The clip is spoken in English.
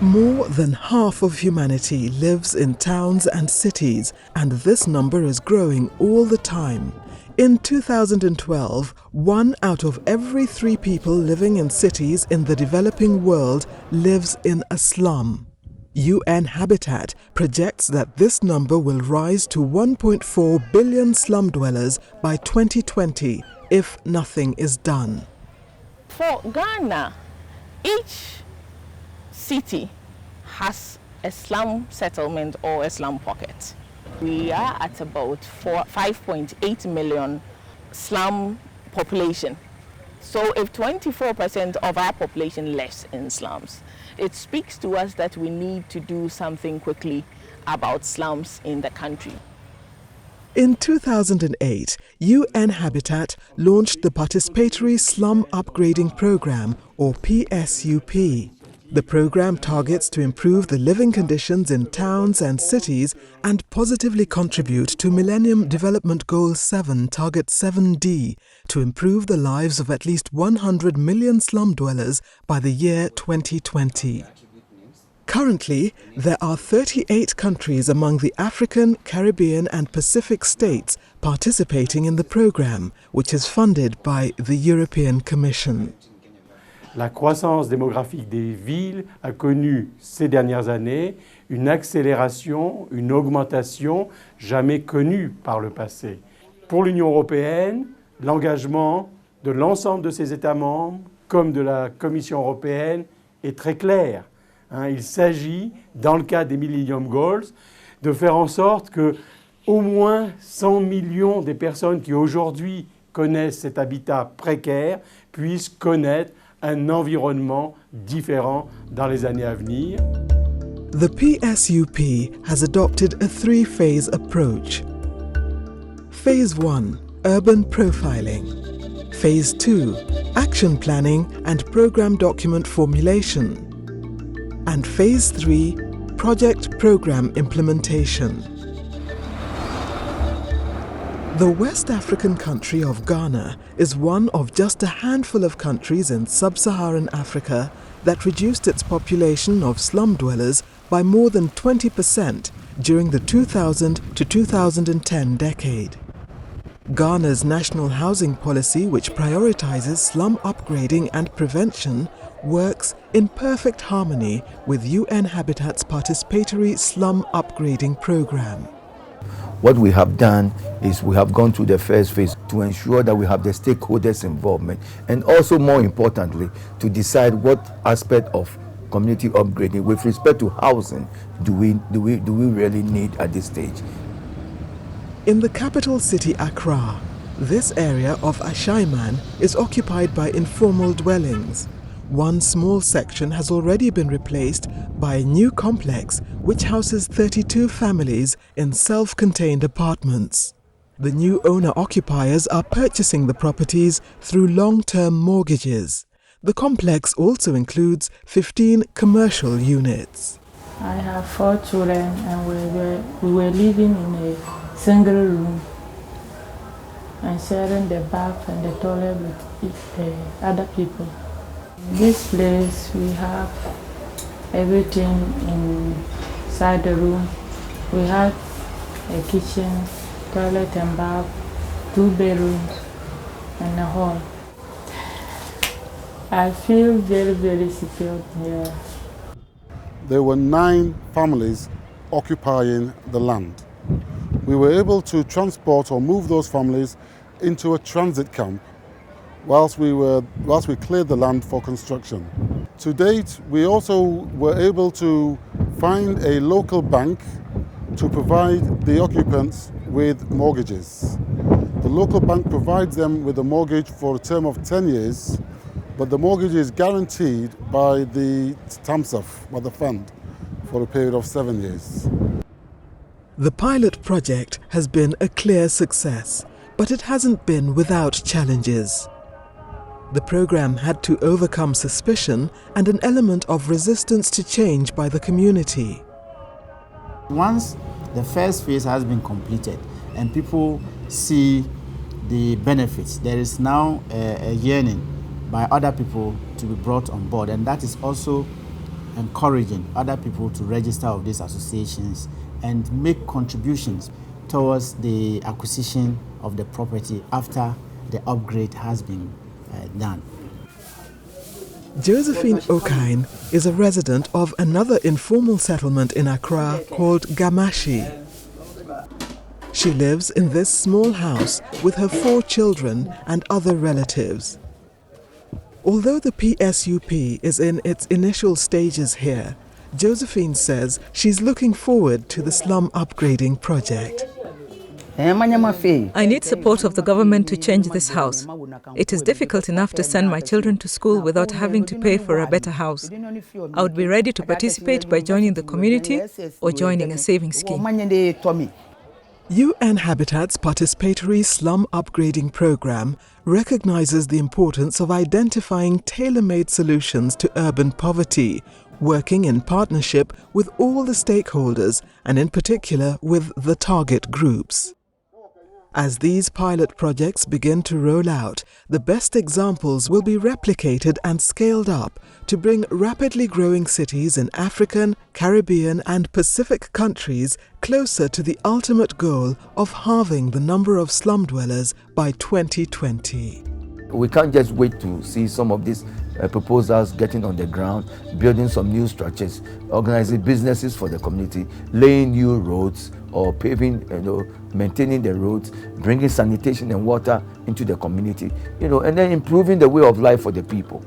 More than half of humanity lives in towns and cities, and this number is growing all the time. In 2012, 1 out of every 3 people living in cities in the developing world lives in a slum. UN Habitat projects that this number will rise to 1.4 billion slum dwellers by 2020 if nothing is done. For Ghana, each city has a slum settlement or a slum pocket. We are at about 5.8 million slum population. So if 24% of our population lives in slums, it speaks to us that we need to do something quickly about slums in the country. In 2008, UN Habitat launched the Participatory Slum Upgrading Programme, or PSUP. The program targets to improve the living conditions in towns and cities and positively contribute to Millennium Development Goal 7, Target 7D, to improve the lives of at least 100 million slum dwellers by the year 2020. Currently, there are 38 countries among the African, Caribbean and Pacific states participating in the program, which is funded by the European Commission. La croissance démographique des villes a connu ces dernières années une accélération, une augmentation jamais connue par le passé. Pour l'Union européenne, l'engagement de l'ensemble de ses États membres comme de la Commission européenne est très clair. Il s'agit, dans le cadre des Millennium Goals, de faire en sorte que au moins 100 millions des personnes qui aujourd'hui connaissent cet habitat précaire puissent connaître un environnement différent dans les années à venir. The PSUP has adopted a 3-phase approach. Phase 1, urban profiling. Phase 2, action planning and program document formulation. And Phase 3, project program implementation. The West African country of Ghana is one of just a handful of countries in sub-Saharan Africa that reduced its population of slum dwellers by more than 20% during the 2000 to 2010 decade. Ghana's national housing policy, which prioritizes slum upgrading and prevention, works in perfect harmony with UN Habitat's Participatory Slum Upgrading Programme. What we have done is we have gone through the first phase to ensure that we have the stakeholders' involvement, and also more importantly to decide what aspect of community upgrading with respect to housing do we really need at this stage. In the capital city Accra, this area of Ashaiman is occupied by informal dwellings. One small section has already been replaced by a new complex which houses 32 families in self-contained apartments. The new owner-occupiers are purchasing the properties through long-term mortgages. The complex also includes 15 commercial units. I have 4 children and we were living in a single room and sharing the bath and the toilet with other people. In this place we have everything inside the room. We have a kitchen, toilet and bath, 2 bedrooms and a hall. I feel very, very secure here. There were 9 families occupying the land. We were able to transport or move those families into a transit camp whilst we cleared the land for construction. To date, we also were able to find a local bank to provide the occupants with mortgages. The local bank provides them with a mortgage for a term of 10 years, but the mortgage is guaranteed by the TAMSAF, by the fund, for a period of 7 years. The pilot project has been a clear success, but it hasn't been without challenges. The program had to overcome suspicion and an element of resistance to change by the community. Once the first phase has been completed and people see the benefits, there is now a yearning by other people to be brought on board, and that is also encouraging other people to register with these associations and make contributions towards the acquisition of the property after the upgrade has been done. Josephine Okine is a resident of another informal settlement in Accra called Gamashi. She lives in this small house with her 4 children and other relatives. Although the PSUP is in its initial stages here, Josephine says she's looking forward to the slum upgrading project. I need support of the government to change this house. It is difficult enough to send my children to school without having to pay for a better house. I would be ready to participate by joining the community or joining a savings scheme. UN Habitat's Participatory Slum Upgrading Programme recognizes the importance of identifying tailor-made solutions to urban poverty, working in partnership with all the stakeholders and in particular with the target groups. As these pilot projects begin to roll out, the best examples will be replicated and scaled up to bring rapidly growing cities in African, Caribbean and Pacific countries closer to the ultimate goal of halving the number of slum dwellers by 2020. We can't just wait to see some of these proposals getting on the ground, building some new structures, organizing businesses for the community, laying new roads or paving, maintaining the roads, bringing sanitation and water into the community, and then improving the way of life for the people.